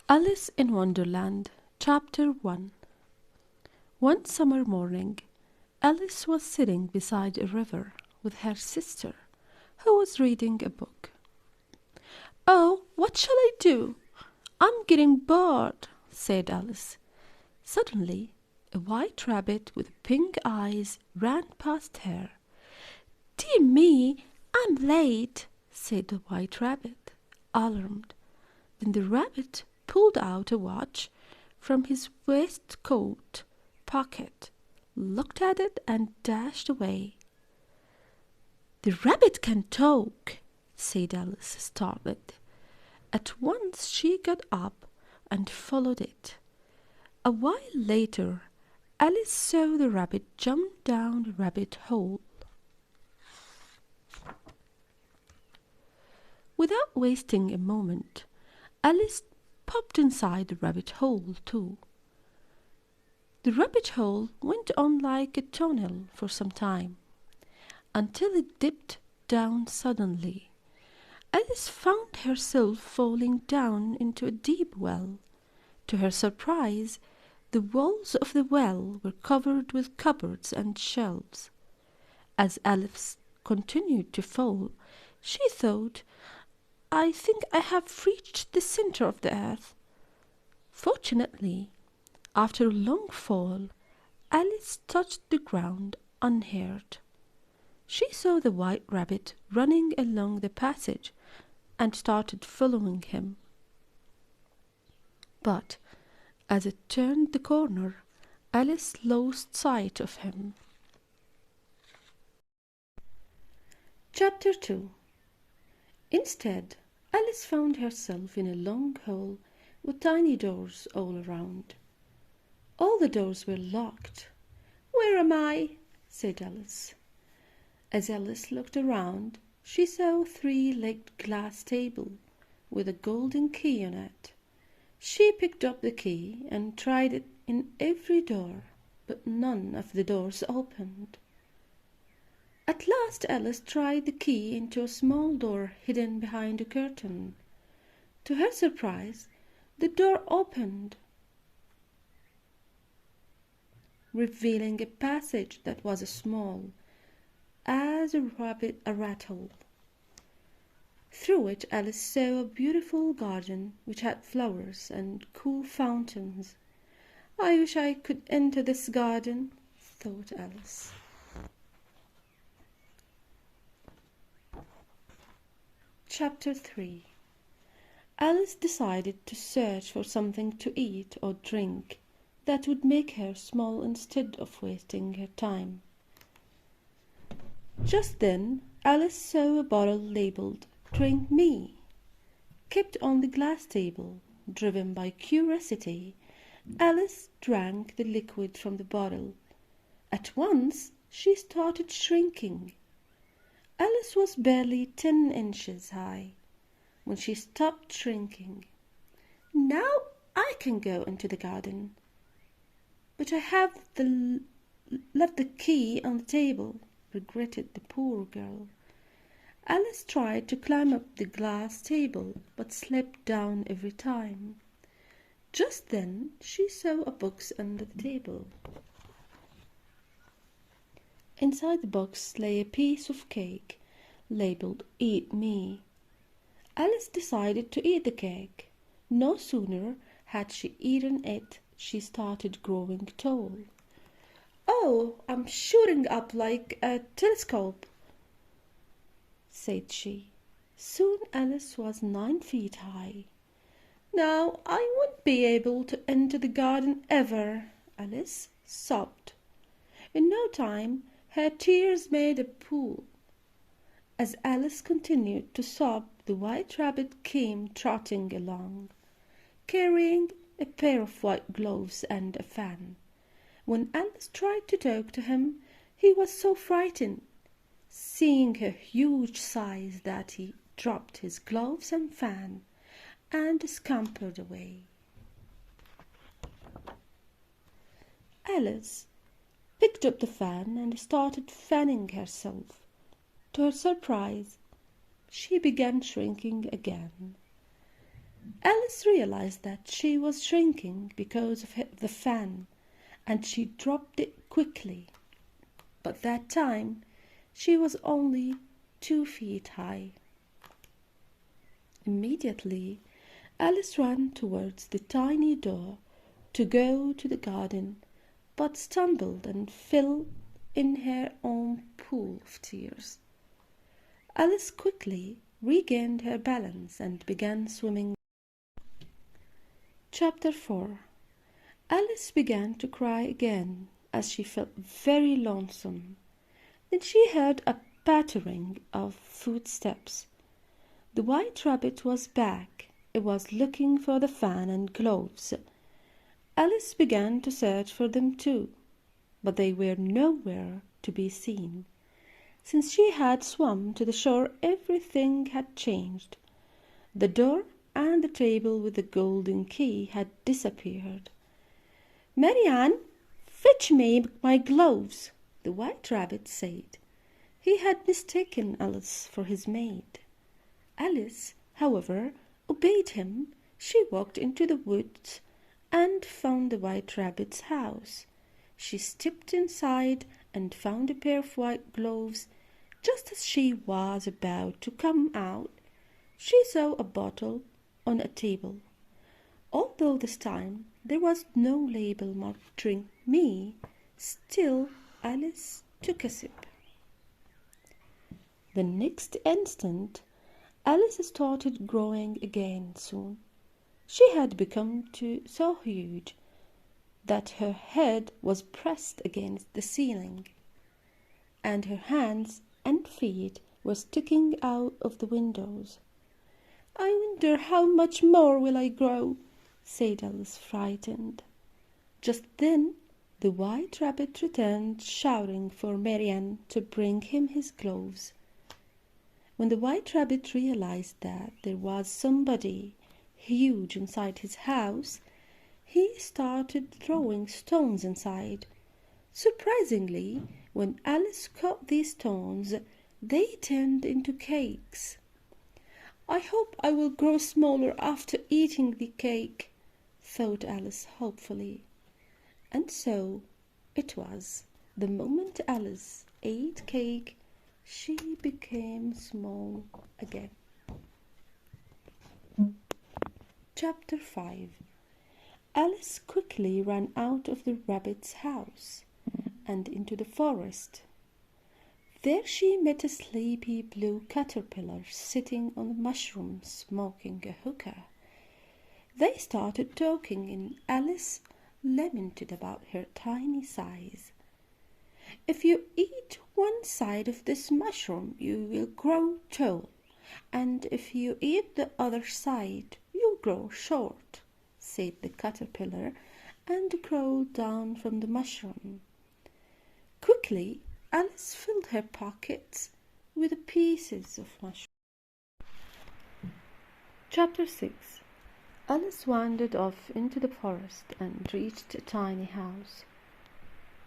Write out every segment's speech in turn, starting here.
Alice in Wonderland, Chapter 1. One summer morning, Alice was sitting beside a river with her sister, who was reading a book. "Oh, what shall I do? I'm getting bored," said Alice. Suddenly, a white rabbit with pink eyes ran past her. "Dear me, I'm late," said the white rabbit, alarmed. Then the rabbit pulled out a watch from his waistcoat pocket, looked at it, and dashed away. "The rabbit can talk," said Alice, startled. At once she got up and followed it. A while later, Alice saw the rabbit jump down the rabbit hole. Without wasting a moment, Alice popped inside the rabbit hole too. The rabbit hole went on like a tunnel for some time, until it dipped down suddenly. Alice found herself falling down into a deep well. To her surprise, the walls of the well were covered with cupboards and shelves. As Alice continued to fall, she thought, "I think I have reached the center of the earth." Fortunately, after a long fall, Alice touched the ground unhurt. She saw the white rabbit running along the passage and started following him. But as it turned the corner, Alice lost sight of him. Chapter 2. Instead, Alice found herself in a long hall with tiny doors all around. All the doors were locked. "Where am I?" said Alice. As Alice looked around, she saw a three-legged glass table with a golden key on it. She picked up the key and tried it in every door, but none of the doors opened. At last Alice tried the key into a small door hidden behind a curtain. To her surprise, the door opened, revealing a passage that was as small as a rat hole. Through it Alice saw a beautiful garden which had flowers and cool fountains. "I wish I could enter this garden," thought Alice. Chapter 3. Alice decided to search for something to eat or drink that would make her small instead of wasting her time. Just then Alice saw a bottle labeled "Drink Me," kept on the glass table. Driven by curiosity, Alice drank the liquid from the bottle. At once she started shrinking. Alice was barely 10 inches high when she stopped shrinking. "Now I can go into the garden. But I have left the key on the table," regretted the poor girl. Alice tried to climb up the glass table, but slipped down every time. Just then she saw a box under the table. Inside the box lay a piece of cake labeled "Eat Me." Alice decided to eat the cake. No sooner had she eaten it, she started growing tall. "Oh, I'm shooting up like a telescope," said she. Soon Alice was 9 feet high. "Now I won't be able to enter the garden ever," Alice sobbed. In no time her tears made a pool. As Alice continued to sob, the white rabbit came trotting along, carrying a pair of white gloves and a fan. When Alice tried to talk to him, he was so frightened, seeing her huge size, that he dropped his gloves and fan and scampered away. Alice picked up the fan and started fanning herself. To her surprise, she began shrinking again. Alice realized that she was shrinking because of the fan, and she dropped it quickly. But that time she was only 2 feet high. Immediately Alice ran towards the tiny door to go to the garden, but stumbled and fell in her own pool of tears. Alice quickly regained her balance and began swimming. Chapter 4. Alice began to cry again as she felt very lonesome. Then she heard a pattering of footsteps. The white rabbit was back. It was looking for the fan and gloves. Alice began to search for them too, but they were nowhere to be seen. Since she had swum to the shore, everything had changed. The door and the table with the golden key had disappeared. "Marianne, fetch me my gloves," the white rabbit said. He had mistaken Alice for his maid. Alice, however, obeyed him. She walked into the woods and found the white rabbit's house. She stepped inside and found a pair of white gloves. Just as she was about to come out, she saw a bottle on a table. Although this time there was no label marked "Drink Me," still Alice took a sip. The next instant Alice started growing again soon. She had become so huge that her head was pressed against the ceiling, and her hands and feet were sticking out of the windows. "I wonder how much more will I grow," said Alice, frightened. Just then the white rabbit returned, shouting for Marianne to bring him his gloves. When the white rabbit realized that there was somebody huge inside his house, he started throwing stones inside. Surprisingly, when Alice caught these stones, they turned into cakes. "I hope I will grow smaller after eating the cake," thought Alice hopefully. And so it was. The moment Alice ate cake, she became small again. Chapter 5. Alice quickly ran out of the rabbit's house and into the forest. There she met a sleepy blue caterpillar sitting on a mushroom smoking a hookah. They started talking and Alice lamented about her tiny size. "If you eat one side of this mushroom, you will grow tall, and if you eat the other side, you'll grow short," said the caterpillar, and crawled down from the mushroom. Quickly Alice filled her pockets with the pieces of mushroom. Chapter 6. Alice wandered off into the forest and reached a tiny house.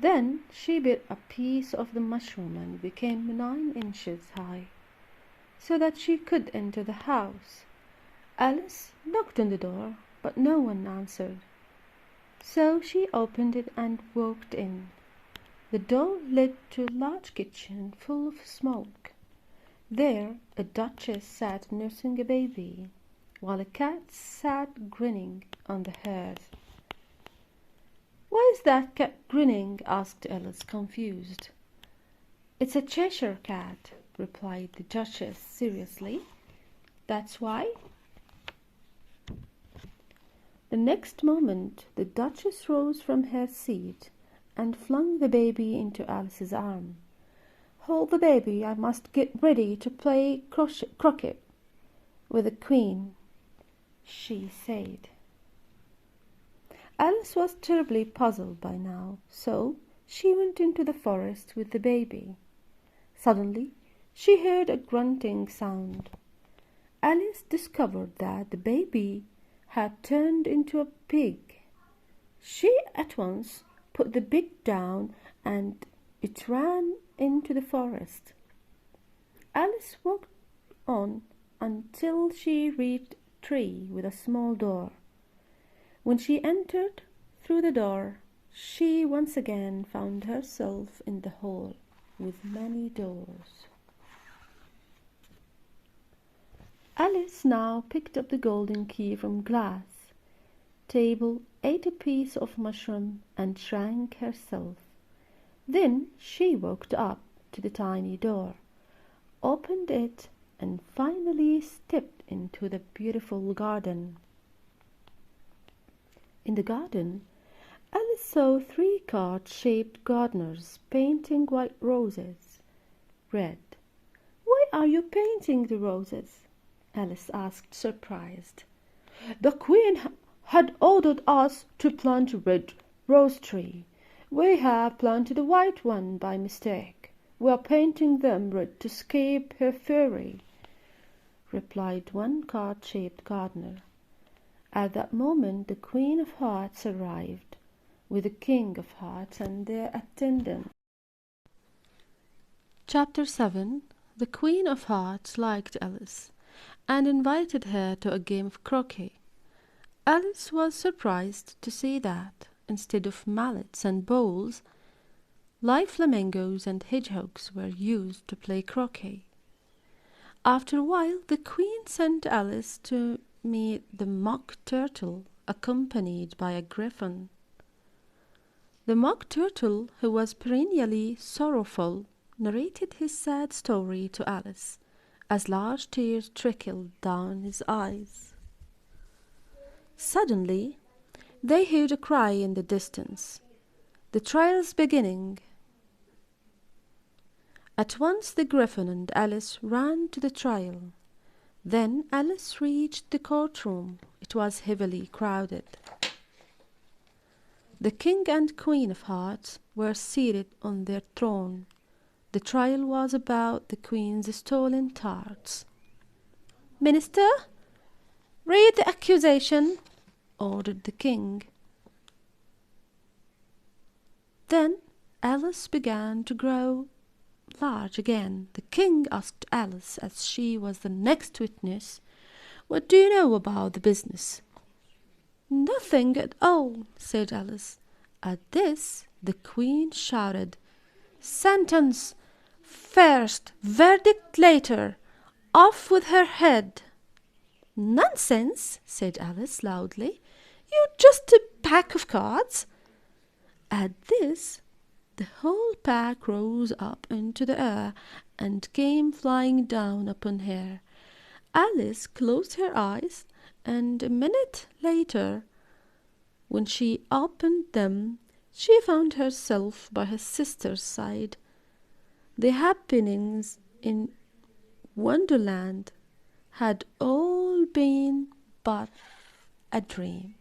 Then she bit a piece of the mushroom and became 9 inches high, so that she could enter the house. Alice knocked on the door, but no one answered. So she opened it and walked in. The door led to a large kitchen full of smoke. There a duchess sat nursing a baby, while a cat sat grinning on the hearth. "Why is that cat grinning?" asked Alice, confused. "It's a Cheshire cat," replied the duchess seriously. "That's why." The next moment the duchess rose from her seat and flung the baby into Alice's arm. "Hold the baby, I must get ready to play croquet with the queen," she said. Alice was terribly puzzled by now, so she went into the forest with the baby. Suddenly she heard a grunting sound. Alice discovered that the baby had turned into a pig. She at once put the pig down and it ran into the forest. Alice walked on until she reached tree with a small door. When she entered through the door, she once again found herself in the hall with many doors. Alice now picked up the golden key from glass table, ate a piece of mushroom, and drank herself. Then she walked up to the tiny door, opened it, and finally stepped into the beautiful garden. In the garden, Alice saw 3 card-shaped gardeners painting white roses red. "Why are you painting the roses?" Alice asked, surprised. "The Queen had ordered us to plant a red rose tree. We have planted a white one by mistake. We are painting them red to escape her fury," replied one card-shaped gardener. At that moment the Queen of Hearts arrived, with the King of Hearts and their attendant. Chapter 7. The Queen of Hearts liked Alice, and invited her to a game of croquet. Alice was surprised to see that, instead of mallets and bowls, live flamingos and hedgehogs were used to play croquet. After a while, the Queen sent Alice to meet the Mock Turtle, accompanied by a griffin. The Mock Turtle, who was perennially sorrowful, narrated his sad story to Alice, as large tears trickled down his eyes. Suddenly, they heard a cry in the distance. "The trial's beginning." At once the Griffin and Alice ran to the trial. Then Alice reached the courtroom. It was heavily crowded. The King and Queen of Hearts were seated on their throne. The trial was about the Queen's stolen tarts. "Minister, read the accusation," ordered the King. Then Alice began to grow large again. The King asked Alice, as she was the next witness, "What do you know about the business?" "Nothing at all," said Alice. At this the Queen shouted, "Sentence first, verdict later. Off with her head." "Nonsense," said Alice loudly. "You're just a pack of cards." At this the whole pack rose up into the air and came flying down upon her. Alice closed her eyes, and a minute later, when she opened them, she found herself by her sister's side. The happenings in Wonderland had all been but a dream.